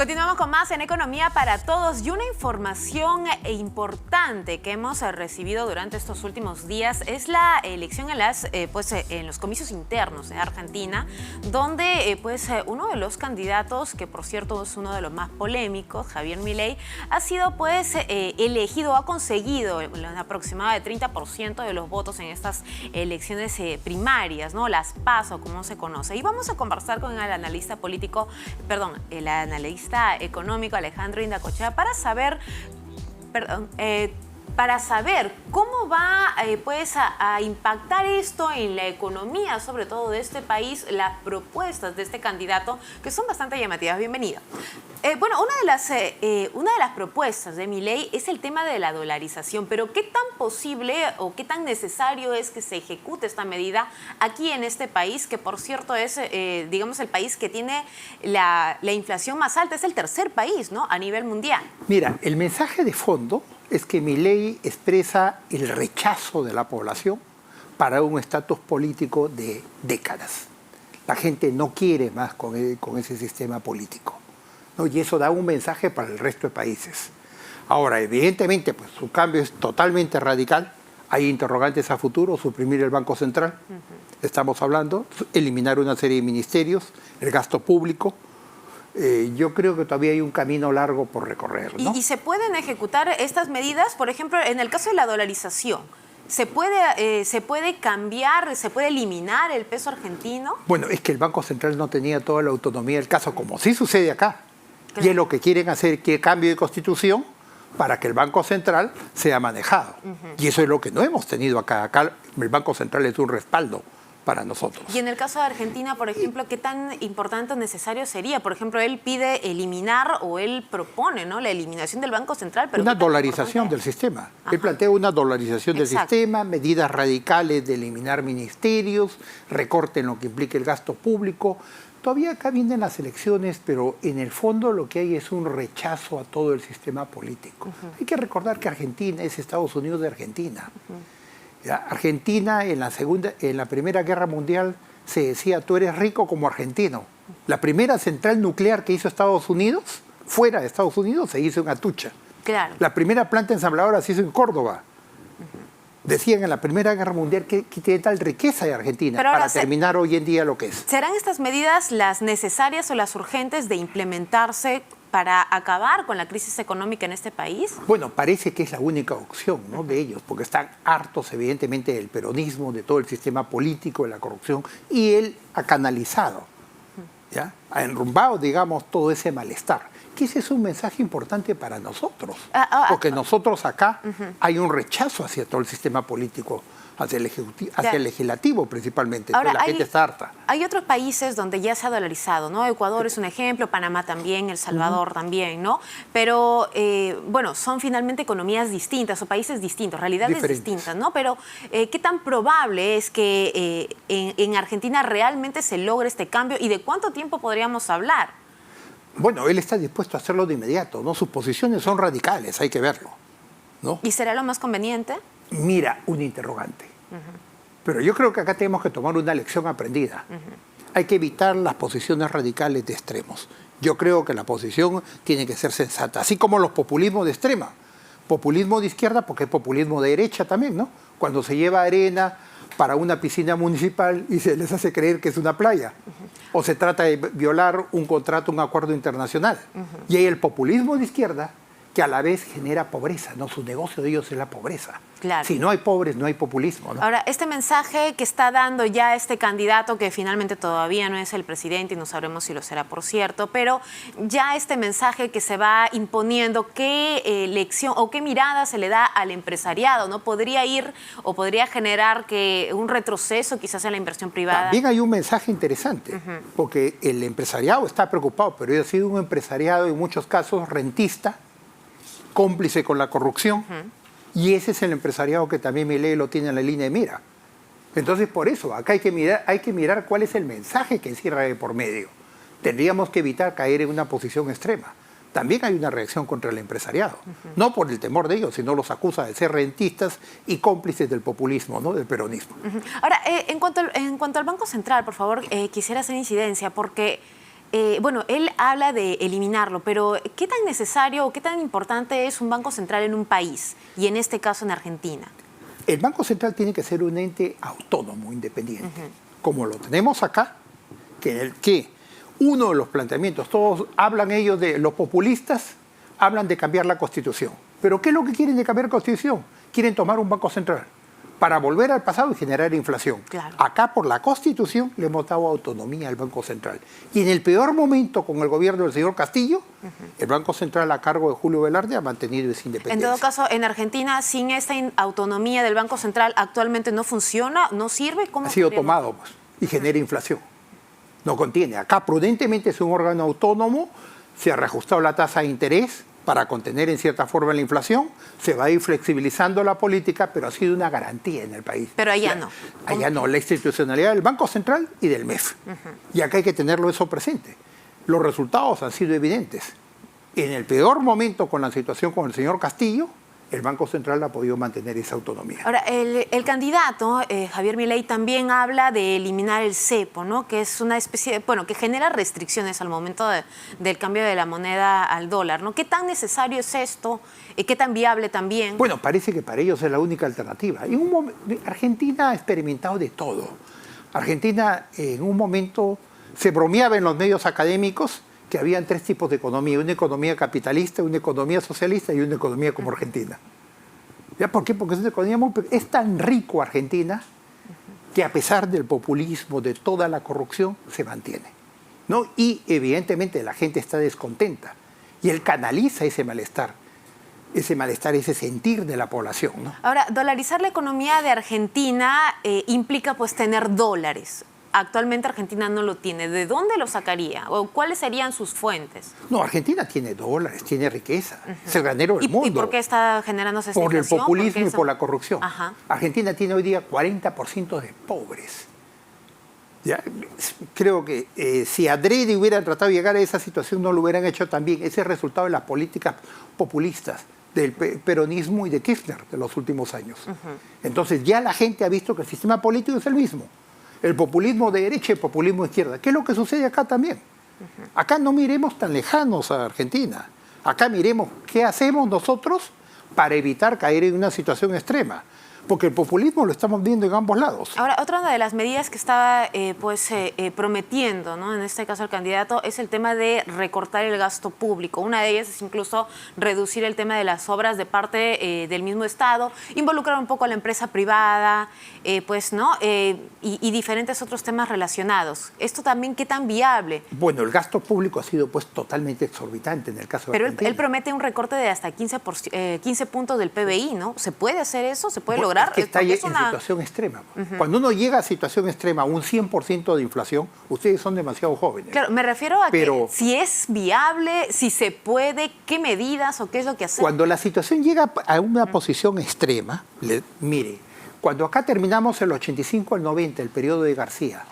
Continuamos con más en Economía para Todos y una información importante que hemos recibido durante estos últimos días es la elección en los comicios internos de Argentina, donde uno de los candidatos, que por cierto es uno de los más polémicos, Javier Milei, ha sido elegido, ha conseguido un aproximado de 30% de los votos en estas elecciones primarias, ¿no? Las PASO, como se conoce. Y vamos a conversar con el analista económico Alejandro Indacochea para saber cómo va a impactar esto en la economía, sobre todo de este país, las propuestas de este candidato, que son bastante llamativas. Bienvenida. Una de las propuestas de Milei es el tema de la dolarización, pero ¿qué tan posible o qué tan necesario es que se ejecute esta medida aquí en este país, que por cierto es, el país que tiene la inflación más alta, es el tercer país, ¿no?, a nivel mundial? Mira, el mensaje de fondo es que Milei expresa el rechazo de la población para un estatus político de décadas. La gente no quiere más con ese sistema político, ¿no? Y eso da un mensaje para el resto de países. Ahora, evidentemente, pues su cambio es totalmente radical. Hay interrogantes a futuro: suprimir el Banco Central, estamos hablando, eliminar una serie de ministerios, el gasto público. Yo creo que todavía hay un camino largo por recorrer, ¿no? ¿Y se pueden ejecutar estas medidas? Por ejemplo, en el caso de la dolarización, ¿se puede cambiar, se puede eliminar el peso argentino? Bueno, es que el Banco Central no tenía toda la autonomía del caso, como sí sucede acá. Claro. Y es lo que quieren hacer, que cambio de constitución para que el Banco Central sea manejado. Y eso es lo que no hemos tenido acá. Acá el Banco Central es un respaldo para nosotros. Y en el caso de Argentina, por ejemplo, ¿qué tan importante o necesario sería? Por ejemplo, él pide eliminar, o él propone, ¿no?, la eliminación del Banco Central. Pero una dolarización del sistema. Ajá. Él plantea una dolarización del sistema, medidas radicales de eliminar ministerios, recorte en lo que implica el gasto público. Todavía acá vienen las elecciones, pero en el fondo lo que hay es un rechazo a todo el sistema político. Hay que recordar que Argentina es Estados Unidos de Argentina. Argentina en la Primera Guerra Mundial se decía: tú eres rico como argentino. La primera central nuclear que hizo Estados Unidos, fuera de Estados Unidos, se hizo en Atucha. Claro. La primera planta ensambladora se hizo en Córdoba. Decían en la Primera Guerra Mundial que tiene tal riqueza de Argentina para terminar hoy en día lo que es. ¿Serán estas medidas las necesarias o las urgentes de implementarse para acabar con la crisis económica en este país? Bueno, parece que es la única opción, ¿no?, de ellos, porque están hartos, evidentemente, del peronismo, de todo el sistema político, de la corrupción, y él ha canalizado, ¿ya?, ha enrumbado, digamos, todo ese malestar. Que ese es un mensaje importante para nosotros, porque nosotros acá hay un rechazo hacia todo el sistema político, hacia el ejecutivo, hacia el legislativo principalmente. Ahora, la gente está harta. Hay otros países donde ya se ha dolarizado, ¿no? Ecuador es un ejemplo, Panamá también, El Salvador también, ¿no? Pero, son finalmente economías distintas o países distintos, realidades distintas, ¿no? Pero, ¿qué tan probable es que en Argentina realmente se logre este cambio y de cuánto tiempo podríamos hablar? Bueno, él está dispuesto a hacerlo de inmediato, ¿no? Sus posiciones son radicales, hay que verlo, ¿no? ¿Y será lo más conveniente? Mira, un interrogante. Pero yo creo que acá tenemos que tomar una lección aprendida. Hay que evitar las posiciones radicales de extremos. Yo creo que la posición tiene que ser sensata, así como los populismos de extrema. Populismo de izquierda, porque es populismo de derecha también, ¿no? Cuando se lleva arena para una piscina municipal y se les hace creer que es una playa. O se trata de violar un contrato, un acuerdo internacional. Y hay el populismo de izquierda, que a la vez genera pobreza, ¿no? Su negocio de ellos es la pobreza. Claro. Si no hay pobres, no hay populismo, ¿no? Ahora, este mensaje que está dando ya este candidato, que finalmente todavía no es el presidente y no sabremos si lo será, por cierto, pero ya este mensaje que se va imponiendo, ¿qué lección o qué mirada se le da al empresariado, ¿no? ¿Podría ir o podría generar un retroceso quizás en la inversión privada? También hay un mensaje interesante, porque el empresariado está preocupado, pero ha sido un empresariado en muchos casos rentista, cómplice con la corrupción, y ese es el empresariado que también Milei lo tiene en la línea de mira. Entonces, por eso, acá hay que mirar cuál es el mensaje que encierra de por medio. Tendríamos que evitar caer en una posición extrema. También hay una reacción contra el empresariado, no por el temor de ellos, sino los acusa de ser rentistas y cómplices del populismo, ¿no?, del peronismo. Ahora, en cuanto al Banco Central, por favor, quisiera hacer incidencia, porque bueno, él habla de eliminarlo, pero ¿qué tan necesario o qué tan importante es un banco central en un país y en este caso en Argentina? El Banco Central tiene que ser un ente autónomo, independiente, como lo tenemos acá, que uno de los planteamientos, todos hablan ellos de los populistas, hablan de cambiar la Constitución. ¿Pero qué es lo que quieren de cambiar la Constitución? Quieren tomar un Banco Central para volver al pasado y generar inflación. Claro. Acá, por la Constitución, le hemos dado autonomía al Banco Central. Y en el peor momento, con el gobierno del señor Castillo, el Banco Central, a cargo de Julio Velarde, ha mantenido esa independencia. En todo caso, en Argentina, sin esta autonomía del Banco Central, actualmente no funciona, no sirve. ¿Cómo ha sido podríamos...? tomado pues, y genera inflación. No contiene. Acá, prudentemente, es un órgano autónomo, se ha reajustado la tasa de interés para contener en cierta forma la inflación, se va a ir flexibilizando la política, pero ha sido una garantía en el país. Pero allá no. Allá no, la institucionalidad del Banco Central y del MEF. Y acá hay que tenerlo eso presente. Los resultados han sido evidentes. En el peor momento con la situación con el señor Castillo, el Banco Central ha podido mantener esa autonomía. Ahora, el candidato, Javier Milei, también habla de eliminar el cepo, ¿no? Que es una especie de, bueno, que genera restricciones al momento del cambio de la moneda al dólar, ¿no? ¿Qué tan necesario es esto? ¿Qué tan viable también? Bueno, parece que para ellos es la única alternativa. Argentina ha experimentado de todo. Argentina en un momento se bromeaba en los medios académicos que habían tres tipos de economía: una economía capitalista, una economía socialista y una economía como Argentina. ¿Ya? ¿Por qué? Porque es una economía es tan rico Argentina que a pesar del populismo, de toda la corrupción, se mantiene, ¿no? Y evidentemente la gente está descontenta y él canaliza ese malestar, ese sentir de la población, ¿no? Ahora, dolarizar la economía de Argentina implica pues tener dólares. Actualmente Argentina no lo tiene. ¿De dónde lo sacaría? ¿O cuáles serían sus fuentes? No, Argentina tiene dólares, tiene riqueza. Es el granero del mundo. ¿Y por qué está generándose esta Por el inflación? populismo y por la corrupción. Ajá. Argentina tiene hoy día 40% de pobres. ¿Ya? Creo que si adrede hubieran tratado de llegar a esa situación, no lo hubieran hecho tan bien. Ese es el resultado de las políticas populistas del peronismo y de Kirchner de los últimos años. Entonces ya la gente ha visto que el sistema político es el mismo. El populismo de derecha y el populismo de izquierda. ¿Qué es lo que sucede acá también? Acá no miremos tan lejanos a Argentina. Acá miremos qué hacemos nosotros para evitar caer en una situación extrema. Porque el populismo lo estamos viendo en ambos lados. Ahora, otra de las medidas que estaba prometiendo, ¿no?, en este caso el candidato, es el tema de recortar el gasto público. Una de ellas es incluso reducir el tema de las obras de parte del mismo Estado, involucrar un poco a la empresa privada, y diferentes otros temas relacionados. ¿Esto también qué tan viable? Bueno, el gasto público ha sido pues totalmente exorbitante en el caso de Pero Argentina. él promete un recorte de hasta 15 puntos del PBI, ¿no? ¿Se puede hacer eso? ¿Se puede lograr? Es que está en situación extrema. Cuando uno llega a situación extrema, un 100% de inflación, ustedes son demasiado jóvenes. Claro, me refiero a que si es viable, si se puede, qué medidas o qué es lo que hacer. Cuando la situación llega a una posición extrema, mire, cuando acá terminamos el 85 al 90, el periodo de García,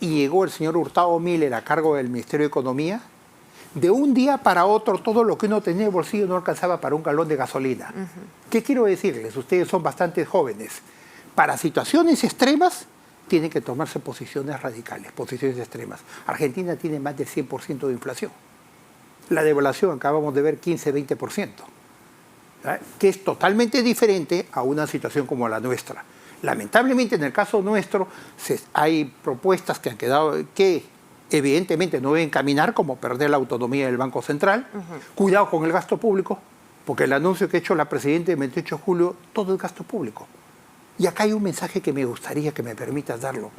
y llegó el señor Hurtado Miller a cargo del Ministerio de Economía, de un día para otro todo lo que uno tenía en el bolsillo no alcanzaba para un galón de gasolina. ¿Qué quiero decirles? Ustedes son bastante jóvenes. Para situaciones extremas tienen que tomarse posiciones radicales, posiciones extremas. Argentina tiene más del 100% de inflación. La devaluación acabamos de ver 15-20%, que es totalmente diferente a una situación como la nuestra. Lamentablemente en el caso nuestro hay propuestas que han quedado que evidentemente no deben caminar, como perder la autonomía del Banco Central. Cuidado con el gasto público, porque el anuncio que ha hecho la Presidenta el 28 de julio, todo es gasto público. Y acá hay un mensaje que me gustaría que me permitas darlo.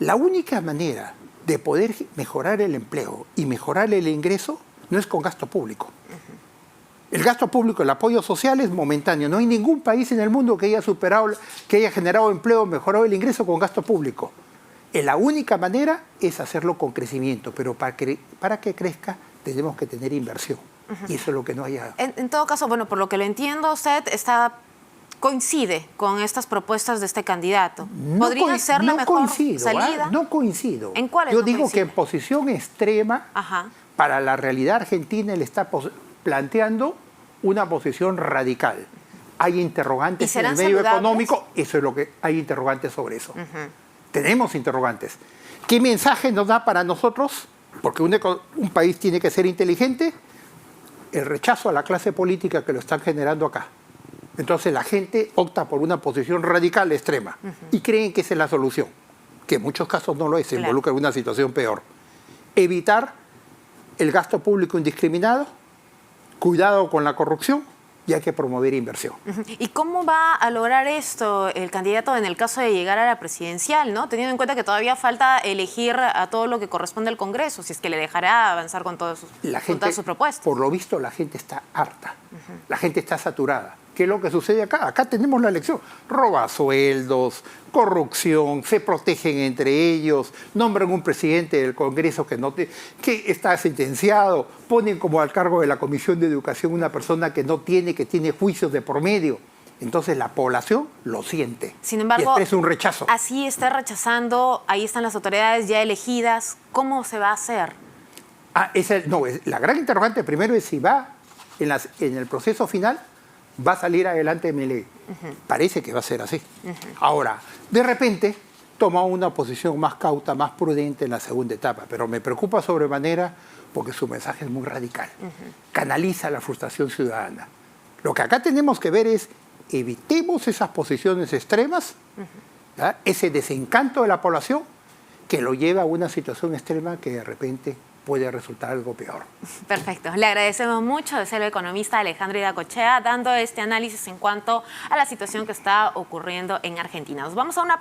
La única manera de poder mejorar el empleo y mejorar el ingreso no es con gasto público. El gasto público, el apoyo social es momentáneo. No hay ningún país en el mundo que haya superado, que haya generado empleo, mejorado el ingreso con gasto público. La única manera es hacerlo con crecimiento, pero para que crezca tenemos que tener inversión. Y eso es lo que no hay. En todo caso, bueno, por lo que lo entiendo, usted coincide con estas propuestas de este candidato. ¿Podría ser la mejor salida? No coincido. ¿En cuáles Yo no digo coincide? que en posición extrema, para la realidad argentina, él está planteando una posición radical. Hay interrogantes en el medio económico, eso es lo que hay interrogantes sobre eso. Tenemos interrogantes. ¿Qué mensaje nos da para nosotros? porque un país tiene que ser inteligente, el rechazo a la clase política que lo están generando acá. Entonces la gente opta por una posición radical extrema y creen que esa es la solución, que en muchos casos no lo es, se involucra en una situación peor. Evitar el gasto público indiscriminado, cuidado con la corrupción, y hay que promover inversión. ¿Y cómo va a lograr esto el candidato en el caso de llegar a la presidencial, ¿no? Teniendo en cuenta que todavía falta elegir a todo lo que corresponde al Congreso, si es que le dejará avanzar con, todas sus propuestas. Por lo visto, la gente está harta, la gente está saturada. ¿Qué es lo que sucede acá? Acá tenemos la elección. Roba sueldos, corrupción, se protegen entre ellos, nombran un presidente del Congreso que está sentenciado, ponen como al cargo de la Comisión de Educación una persona que tiene juicios de por medio. Entonces la población lo siente. Sin embargo, y expresa un rechazo. Así está rechazando, ahí están las autoridades ya elegidas. ¿Cómo se va a hacer? La gran interrogante primero es si va en el proceso final va a salir adelante Milei. Parece que va a ser así. Ahora, de repente, toma una posición más cauta, más prudente en la segunda etapa, pero me preocupa sobremanera porque su mensaje es muy radical. Canaliza la frustración ciudadana. Lo que acá tenemos que ver es, evitemos esas posiciones extremas, ese desencanto de la población que lo lleva a una situación extrema que de repente puede resultar algo peor. Perfecto. Le agradecemos mucho de ser el economista Alejandro Idacochea dando este análisis en cuanto a la situación que está ocurriendo en Argentina. Nos vamos a una